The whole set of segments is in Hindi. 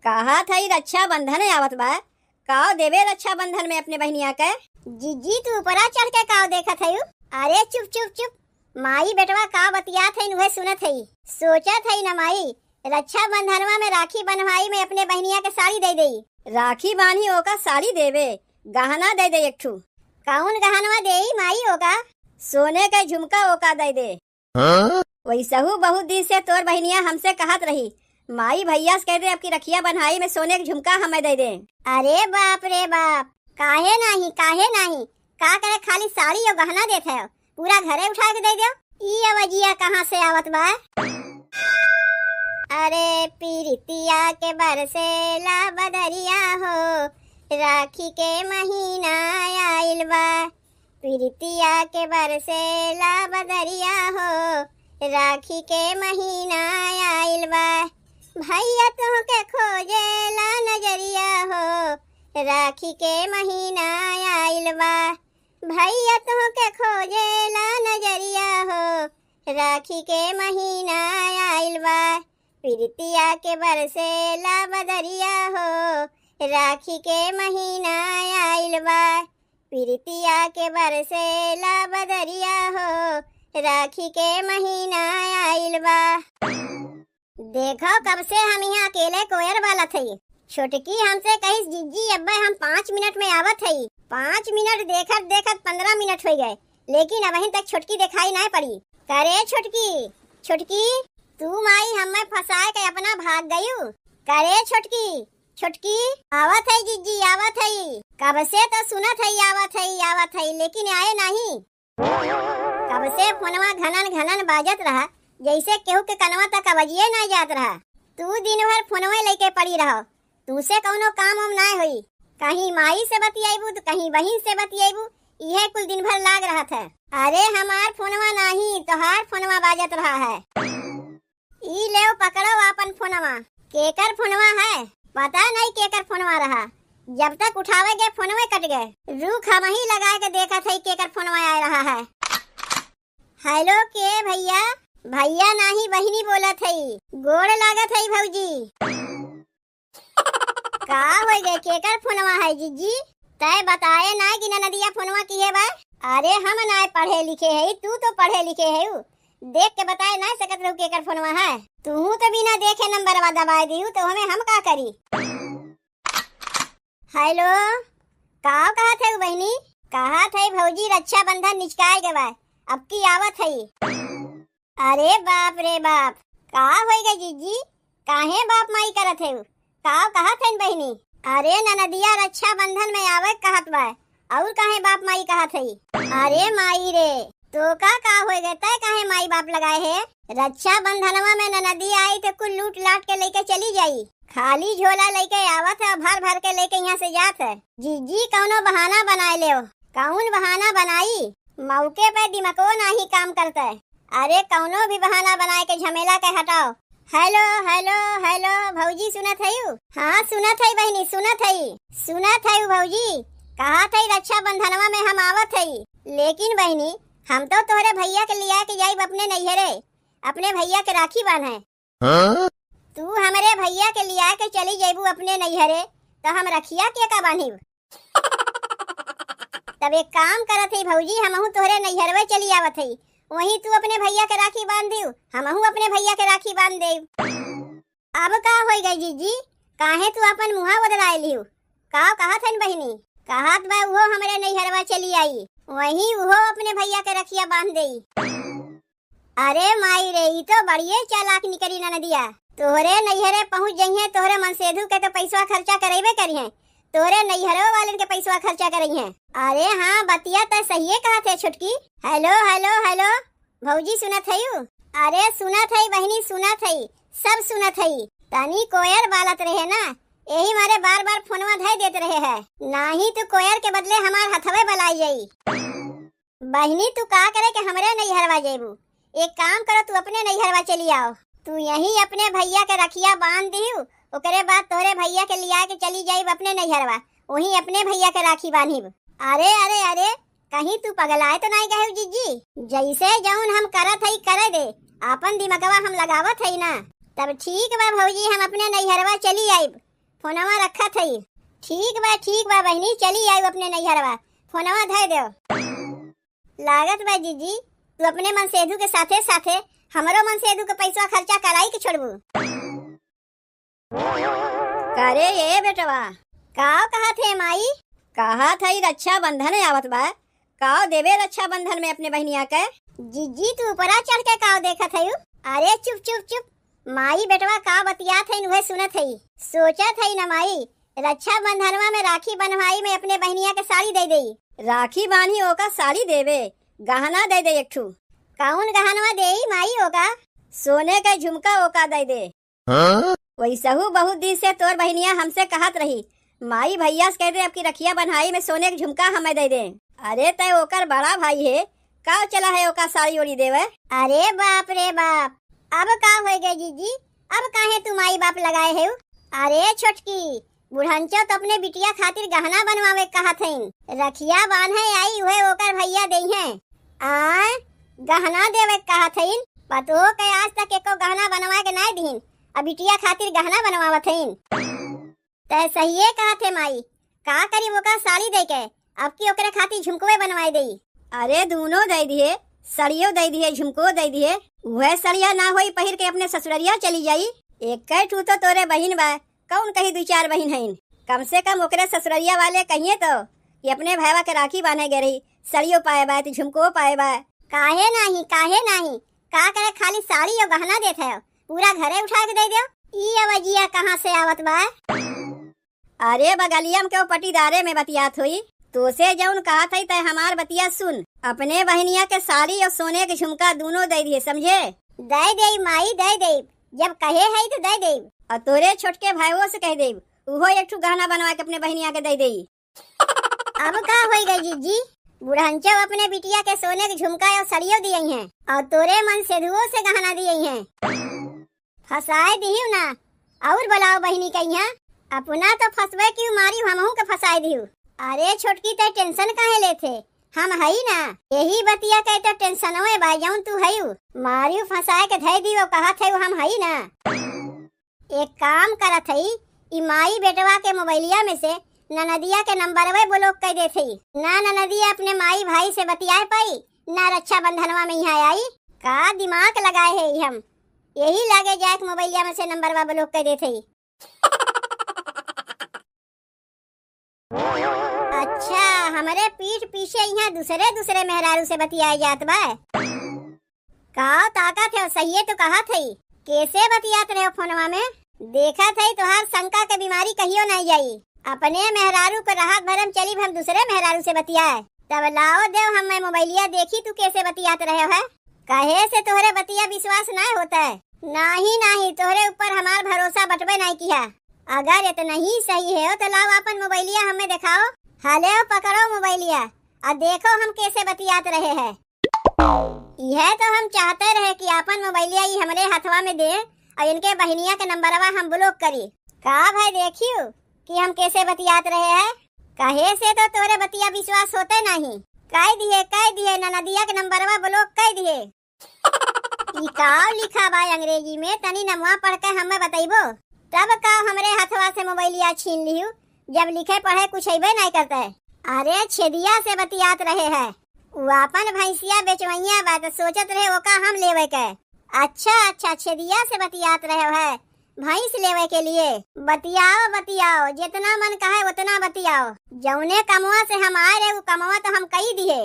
कहा था रक्षा बंधन आवत बा। काव देवे रक्षा बंधन में अपने बहनिया के। जीजी तू ऊपरा चढ़ के काव देखत हयू। अरे चुप चुप चुप, माई बेटवा का बतियात है उहे सुनत है। सोचत है न माई रक्षा बंधनवा में राखी बंधवाई में अपने बहनिया के साड़ी दे देई। राखी बांधी ओका साड़ी देवे, गहना दे दे एक ठू। कौन गहनवा देई माई ओका? सोने का झुमका ओका दे दे। वैसहू बहुत दिन से तोर बहनिया हमसे कहत रही माई भैया से कह दे आपकी रखिया बन्हाई में सोने का झुमका हमें दे दे। अरे बाप रे बाप, काहे नहीं का करे खाली साड़ी और गहना देते हो, पूरा घरे उठा के दे दो। ई अवजिया कहाँ से आवत बा? अरे पीरितिया के बरसेला बदरिया हो, राखी के महीना आइल बा। पीरितिया के बरसेला बदरिया हो, राखी के महीना आइल बा। भैया तुहके खोजेला नजरिया हो, राखी के महीना आइल बा। भैया तुहके खोजेला नजरिया हो, राखी के महीना आइल बा। पीरितिया के बरसेला बदरिया हो, राखी के महीना आइल बा। पीरितिया के बरसेला बदरिया हो, राखी के महीना आइल बा। देखो कब से हम यहाँ अकेले कोयर वाला थे। छोटकी हमसे कही जीजी अब्बा हम 5 मिनट में आवत है। 5 मिनट देखत देखत 15 मिनट हो गए, लेकिन अभी तक छोटकी दिखाई नहीं पड़ी। करे छोटकी तू माई हमें फंसाए के अपना भाग गयू। करे छोटकी आवत है जीजी आवत है। कब से तो सुनत है आवत है लेकिन आए नहीं। कब से फोनवा घनन बाजत रहा, जैसे केहू के कनवा तक आवाजिए नहीं जात रहा। तू दिन भर फोनवे लेके पड़ी रहो, तुसे कौनो काम हम नहीं हुई। कहीं माई से बतियाबू तो कहीं बहन से बतियाबू, यह कुल दिन भर लाग रहा था। अरे हमार फोनवा नहीं तोहार फोनवा बाजत रहा है। ई ले पकड़ो अपन फोनवा। केकर फोनवा है पता नहीं, केकर फोनवा रहा। जब तक उठावेगे फोनवे कट गए। रुक हम ही लगा के देखा था केकर फोनवा आ रहा है। हेलो के भैया नहीं बहिनी बोला थई। गोड़ लागत है भौजी। का हो गए केकर फोनवा है जीजी? तय बताए ना कि नदिया फोनवा की है बा? अरे हम ना पढ़े लिखे है, तू तो पढ़े लिखे है। देख के बताए ना सकत रहू केकर फोनवा है। तू तो बिना देखे नंबर दबाए दी तो हमें हम का करी। हेलो का कहा थे बहनी? कहा थे भौजी रक्षा बंधन निचकाए के बा, अब की आवत है। अरे बाप रे बाप, का होएगा जीजी? काहे बाप माई करत है? का कहा थे बहनी? अरे ननदिया रक्षा बंधन में आवे कहत बा, और काहे बाप माई कहत है? अरे माई रे तो का होएगा? तय काहे माई बाप लगाए है? रक्षा बंधनवा में ननदी आई तो कुल लूट लाट के लेके चली जाई। खाली झोला लेके आवत है, भर भर के लेके यहाँ से जात है। जीजी कौनो बहाना बनाए ले। कौन बहाना बनाई? मौके पे दिमागो नहीं काम करता है। अरे कौनो भी बहाना बनाए के झमेला के हटाओ। हेलो भौजी सुनत है? हाँ सुनत है बहनी सुनत है भौजी। कहा था रक्षा बंधनवा में हम आवत है, लेकिन बहनी हम तो तोहरे भैया के लिया के जाइब अपने नैहरे, अपने भैया के राखी बांधे। तू हमारे भैया के लिया के चली जाइबू अपने नैहरे तो हम रखिया के का बांधिब? तब एक काम करत है भौजी, हमहू तोहरे नैहरवे चली आवत है, वहीं तू अपने भैया के राखी बांध दियो, हमहू अपने भैया के राखी बांध देब। अब का होई गई जीजी? काहे तू अपन मुहा बदलाए लियो? का कहत है बहिनी? कहत बा वो हमारे नैहरवा चली आई, वहीं वो अपने भैया के रखिया बांध देई। अरे माई रे ई तो बढ़िया चालाक निकली ननदिया। तोहरे नैहरे पहुँच जाइए, तोहरे मनसेधु के तो पैसा खर्चा करेबे करिए, तोरे नैहरो वाले के पैसा खर्चा करई है। अरे हाँ बतिया तो सही कहा थे छोटकी। हेलो भौजी सुनत है? अरे सुनत है बहनी सुनत है, सब सुनत है। तनी कोयर बालत रहे ना, यही मारे बार बार फोनवा धै देते रहे है, नहीं तो कोयर के बदले हमार हथवे बलाई जाई। बहनी तू का करे के हमरे नैहरवा जेबू? एक काम करो तू अपने नैहरवा चली आओ, तू यही अपने भैया के रखिया बांध दियो, ओकरे बाद तोरे भैया के लिया के चली जाइब अपने नैहरवा, वहीं अपने भैया के राखी बांधिब। अरे कहीं तू पगलाए तो नहीं गए जीजी? जैसे जौन हम करत है करे दे, अपन दिमागवा हम लगावत है ना। तब ठीक बा भौजी, हम अपने नैहरवा चली आइब, फोनवा रखा थई। ठीक बा बहनी, चली आई अपने नैहरवा, फोनवा धर दो। लागत बा जीजी तू अपने मन सेधु के साथे साथे हमरो मन सेधु के पैसा खर्चा कराई के छोड़बू। करे ये बेटवा काव कहा थे माई? कहा था रक्षा बंधन आवत बा, काव देवे रक्षा बंधन में अपने बहनिया के। जीजी तू ऊपरा चढ़ के काव देखत हई? अरे चुप चुप चुप, माई बेटवा का बतियात है वह सुनत है। सोचत है न माई, रक्षा बंधनवा में राखी बंधवाई में अपने बहनिया के साड़ी दे दई। राखी बांधी ओका साड़ी देवे, गहना दे दे एक ठू। कौन गहनवा देई माई ओका? सोने का झुमका ओका दे दे। वैसहू बहुत दिन से तोर बहनिया हमसे कहत रही, माई भैया से कह दे आपकी रखिया बन्हाई में सोने का झुमका हमें दे दे। अरे तय ओकर बड़ा भाई है, का चला है ओका साड़ी ओड़ी देवे। अरे बाप रे बाप, अब का हो गए जीजी? अब काहे तू माई बाप लगाए है? अरे छोटकी बुढ़ंचो तो अपने बिटिया खातिर गहना बनवावे कहत हईन, रखिया बांधे आई हुए ओकर भैया दई हैं। आ गहना देवे कहत हईन, पतो के आज तक एको गहना बनवा के नहीं दीन, अब बिटिया खातिर गहना बनवावत हईन। तय सही कहत है माई, का करी वो का साड़ी दे के अब की ओकरे खातिर झुमकोए बनवाई दई। अरे दोनों दे दिए, सड़ियो दे दिए, झुमको दे दिए। वह सड़िया ना होई पहिर के अपने ससुररिया चली जाई। एक ठू तो तोरे बहिन बा, कौन कही 2-4 बहिन हईन। कम से कम ओकरे ससुररिया वाले कहिए तो कि अपने भाईवा के राखी बांधे गए रही, सड़ियो पाए बा तो झुमको पाए बा। काहे नहीं का करे खाली साड़ी और गहना देते हो, पूरा घरे उठा के दे दो। ई अवजिया कहाँ से आवत बा? अरे बगलिया में क्यों पटीदारे में बतियात हुई, तो से जौन कहा था तय हमार बतिया सुन। अपने बहनिया के साड़ी और सोने के झुमका दोनों दे दिए, समझे? दे दे माई दे दे, जब कहे है तो दे दे। और तोरे छोटके भाईओ से कह दे, वो एक ठू गहना बनवा के अपने बहनिया के दे दे। अब का हो गई जीजी? बुढ़ंचो अपने बिटिया के सोने के झुमका और सड़ियो दिए हैं, और तोरे मन सेधुओं से गहना दिए हैं। फसाए दिहु ना, और बुलाओ बहनी कहिया। अपना तो फसवे क्यों मारी, हमहू के फसाए दिहु। अरे छोटकी ते टेंशन काहे लेथे, हम हई ना। यही बतिया कहे तो टेंशन होए बा, जौन तू हयू मारियो फसाए के धै दियो कहत है हम हई ना। एक काम करत हई, ई माई बेटवा के मोबाइलिया में से ननदिया के नंबरवे ब्लॉक कर देथई। ना ननदिया अपने माई भाई से बतियाए पाई, ना रक्षा बंधनवा में यहाँ आई। का दिमाग लगाए है हम, यही लागे जाए मोबाइलिया में से नंबरवा ब्लॉक कर देथई। अच्छा हमारे पीठ पीछे यहाँ दूसरे मेहरारू से बतियाए जात बा। का ताकत है, सही तो कहा थई। कैसे बतियात रहे फोनवा में? देखा थई तोहार शंका के बीमारी कहियो नहीं जाई। अपने मेहरारू को राहत भरम चली हम दूसरे मेहरारू से बतियाए। तब लाओ देव हम मोबाइलिया देखी तू कैसे बतियात रहे है। कहे से तोहरे बतिया विश्वास नहीं होता है। नहीं तोहरे ऊपर हमार भरोसा बटबे नहीं किया। अगर इतना ही सही है तो लाओ अपन मोबाइलिया हमें दिखाओ। हाले पकड़ो मोबाइलिया और देखो हम कैसे बतियात रहे हैं। यह तो हम चाहते रहे कि अपन मोबाइलिया ही हमारे हाथवा में दे और इनके बहनिया के नंबरवा हम ब्लॉक करी। का भाई देखियो कि हम कैसे बतियात रहे हैं। कहे से तो तोरे बतिया विश्वास होते नहीं। कह दिए ननदिया के नंबरवा ब्लॉक कर दिए। ई काव लिखा बा अंग्रेजी में, तनी नमवा पढ़ के हमें बताइबो। तब का हमरे हाथवा से मोबाइलिया छीन लियो, जब लिखे पढ़े कुछ अइबे नहीं करता है। अरे छेदिया से बतियात रहे है, वो अपन भैंसिया बेचवैया बा तो सोचत रहे ओका हम लेवे के। अच्छा छेदिया से बतियात रहे है भैंस लेवे के लिए। बतियाओ जितना मन कहे उतना बतियाओ। जौने कमवा से हम आए रहे वो कमवा तो हम कही दिए।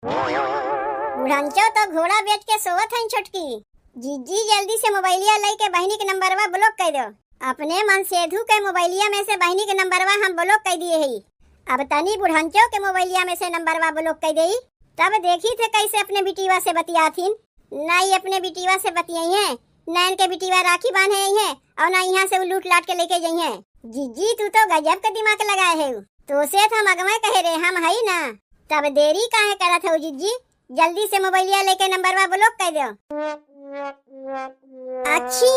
बुढ़ंचो तो घोड़ा बेच के सोवत है छोटकी। जीजी जल्दी से मोबाइलिया लेके बहनी के नंबरवा ब्लॉक कर दो। अपने मन सेधु के मोबाइलिया में से बहनी के नंबरवा हम ब्लॉक कर दिए है। अब तनी बुढ़ंचो के मोबाइलिया में से नंबरवा ब्लॉक कर दे। तब देखी थे कैसे अपने बिटिवा से बतियाथीन। नहीं अपने बिटिवा से बतियाई है, न इनके बिटिवा राखी बांधे है और न यहाँ से लूट लाट के लेके जाई है। जीजी तू तो गजब का दिमाग लगाए है। तो से तो हम अगवा कहे रहे हम हई ना। तब देरी काहे करत हो जीजी, जल्दी से मोबाइलिया लेके नंबरवा ब्लॉक कर दो। अच्छी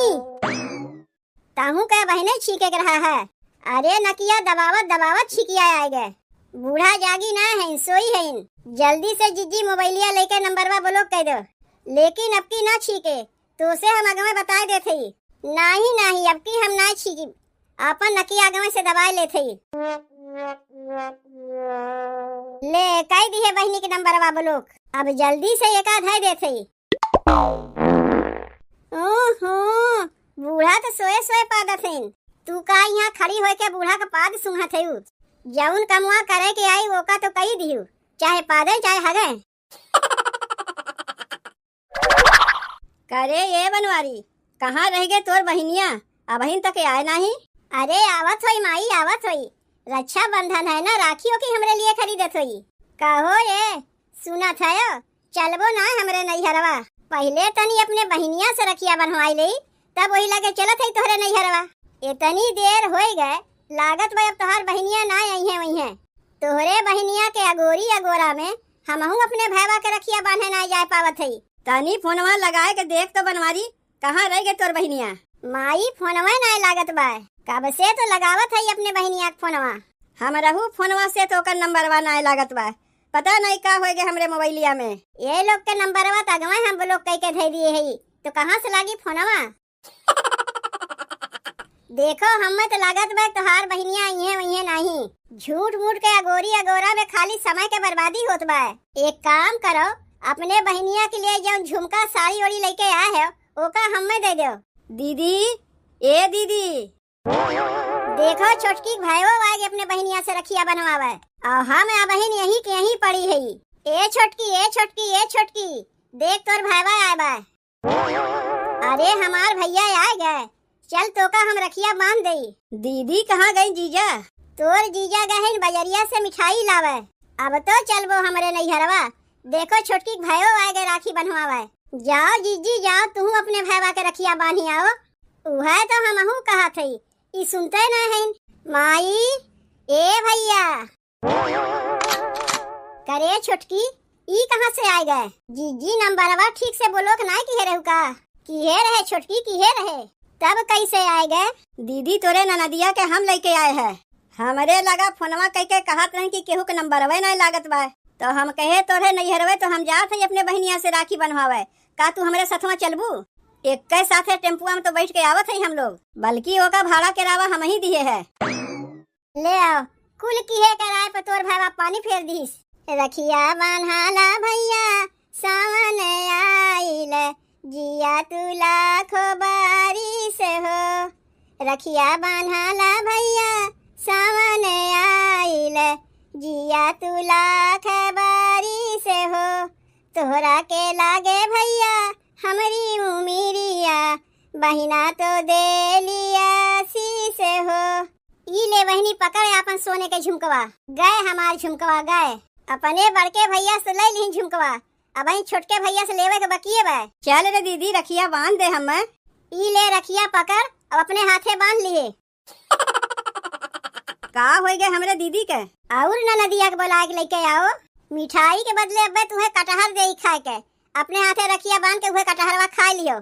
ताहू का बहने छीके रहा है। अरे नकिया दबावत छिकिया आएगा। बूढ़ा जागी ना है, सोई है। जल्दी से जीजी मोबाइलिया लेके नंबरवा ब्लॉक कर दो। लेकिन अब की ना छीके, तो से हम अगवा बता देते। नाही नाही, अब की हम ना छीगी, आपन नकी आगमे से दबाई लेते ही। ले कई दिए बहनी के नंबर बाबू लोग, अब जल्दी से एक आध है देते ही। ओहो, बूढ़ा तो सोए सोए पादत है, तू का यहाँ खड़ी होए के बूढ़ा का पाद सुंघत है। जौन कमुआ करे के आई वो का तो कही दियो, चाहे पादे चाहे हगे। करे ये बनवारी, कहाँ रह गए तोर बहनिया, अबहिन तक आए नहीं? अरे आवत होई माई आवत होई, रक्षा बंधन है ना, राखियों की हमरे लिए खरीदत होई। कहो ये सुनत है, चलबो ना हमरे नैहरवा, पहले तनी अपने बहनिया से रखिया बनवाई ले, तब वही लगे चलत है तोहरे नैहरवा। इतनी देर हो गए, लागत भाई अब तोहार बहनिया ना आई है वही है। तोहरे बहनिया के अगोरी अगोरा में हमहू अपने भैया के रखिया बांधे ना जाए पावत है। तनी फोनवा लगाए के देख तो बनवारी, कहाँ रह गए तोर बहनिया? माई फोनवा ना लागत बा, कब से तो लगावत है अपने बहनिया के फोनवा। हम रहू फोनवा से तो ओकर नंबरवा ना लागत बा, पता नहीं का हो गए हमरे मोबाइलिया में। ये लोग के नंबरवा तगवा हम लोग कई के धै दिए है, तो कहाँ से लागी फोनवा? देखो हमें तो लागत बा तोहार बहनिया आई है वही है नहीं, झूठ मूठ के अगोरी अगोरा में खाली समय के बर्बादी होत बा। एक काम करो, अपने बहनिया के लिए जो झुमका साड़ी ओड़ी लेके आए है ओका हमें दे दो। दीदी, ए दीदी, देखो छोटकी भाईओ आगे अपने बहनिया से रखिया बनवावे, और हम बहन यही के यही पड़ी है। ए छोटकी ए छोटकी ए छोटकी, देख तोर भाईवा आए बा। अरे हमार भैया आ गए, चल तो का हम रखिया बांध दई। दीदी कहाँ गई जीजा? तोर जीजा गए बजरिया से मिठाई लावे, अब तो चलबो हमरे नैहरवा। देखो छोटकी भाईओ आ गए राखी बनवावे, जाओ जीजी जाओ, तू अपने भाईवा के रखिया बांधी आओ। उहे तो हमहू कहा थी, ई सुनते ना है। माई ए भैया, करे छोटकी ई कहाँ से आ गए? जीजी नंबरवा ठीक से बोलो कि नहीं किहे रहू का? किहे रहे छोटकी किहे रहे, तब कैसे आए गए? दीदी तोरे ननदिया के हम लेके आए हैं, हमरे लगा फोनवा कह के कहत रहे कि केहू के नंबरवे नहीं लागत बा, तो हम कहे तोरे नैहरवे तो हम जात है अपने बहनिया से राखी बनवावे, का तू हमरे साथवा चलबू? एक के साथे टेम्पुआ में तो बैठ के आवत है हम लोग, बल्कि ओका भाड़ा के रावा हम ही दिए है। ले आओ, कुल किहे कराए पर तोर भाईवा पानी फेर दीस। रखिया बांधाला भैया सावन आइल, जिया तू लाखो बारिश हो। रखिया बांधाला भैया सावन आइल, जिया तू लाख बारिश हो। तोहरा के लागे भैया हमारी उमिरिया, बहिना तो दे लिया शीश हो। ई ले बहनी पकड़ अपन सोने के झुमकवा, गए हमार झुमकवा गए। अपने बड़के भैया से ले ली झुमकवा, अब छोटके भैया से लेवे के बकिए बा। चल रे दीदी रखिया बांध दे हम। ई ले रखिया पकड़, अब अपने हाथे बांध लिए। का हो गए हमरे दीदी के? और ननदिया के बोला के लेके आओ, मिठाई के बदले अब तुम्हें कटहर दे खाए के, अपने हाथे रखिया बांध के हुए कटहरवा खा लियो।